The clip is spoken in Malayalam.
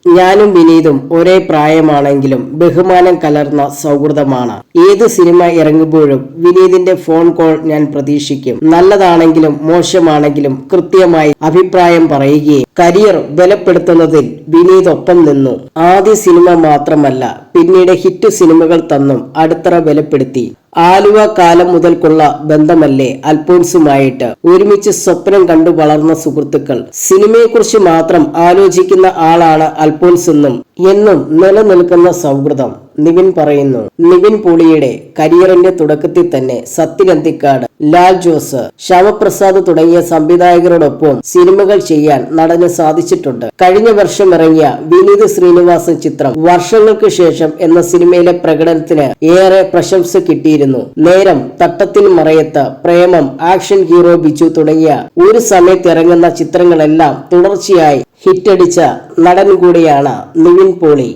ഞാനും വിനീതും ഒരേ പ്രായമാണെങ്കിലും ബഹുമാനം കലർന്ന സൗഹൃദമാണ്. ഏത് സിനിമ ഇറങ്ങുമ്പോഴും വിനീതിന്റെ ഫോൺ കോൾ ഞാൻ പ്രതീക്ഷിക്കും. നല്ലതാണെങ്കിലും മോശമാണെങ്കിലും കൃത്യമായി അഭിപ്രായം പറയുകയും കരിയർ ബലപ്പെടുത്തുന്നതിൽ വിനീത് ഒപ്പം നിന്നു. ആദ്യ സിനിമ മാത്രമല്ല, പിന്നീട് ഹിറ്റ് സിനിമകൾ തന്നും അടിത്തറ ബലപ്പെടുത്തി. ആലുവ കാലം മുതൽക്കുള്ള ബന്ധമല്ലേ അൽഫോൻസുമായിട്ട്. ഒരുമിച്ച് സ്വപ്നം കണ്ടു വളർന്ന സുഹൃത്തുക്കൾ. സിനിമയെക്കുറിച്ച് മാത്രം ആലോചിക്കുന്ന ആളാണ് അൽഫോൻസ് എന്നും നിലനിൽക്കുന്ന സൗഹൃദം നിവിൻ പറയുന്നു. നിവിൻ പോളിയുടെ കരിയറിന്റെ തുടക്കത്തിൽ തന്നെ സത്യൻ അന്തിക്കാട്, ലാൽ ജോസ്, ശ്യാമപ്രസാദ് തുടങ്ങിയ സംവിധായകരോടൊപ്പം സിനിമകൾ ചെയ്യാൻ നടന് സാധിച്ചിട്ടുണ്ട്. കഴിഞ്ഞ വർഷം ഇറങ്ങിയ വിനീത് ശ്രീനിവാസൻ ചിത്രം വർഷങ്ങൾക്ക് ശേഷം എന്ന സിനിമയിലെ പ്രകടനത്തിന് ഏറെ പ്രശംസ കിട്ടിയിരുന്നു. നേരം, തട്ടത്തിൽ മറയത്ത്, പ്രേമം, ആക്ഷൻ ഹീറോ ബിജു തുടങ്ങിയ ഒരു സമയത്ത് ഇറങ്ങുന്ന ചിത്രങ്ങളെല്ലാം തുടർച്ചയായി ഹിറ്റടിച്ച നടൻ കൂടിയാണ് നിവിൻ പോളി.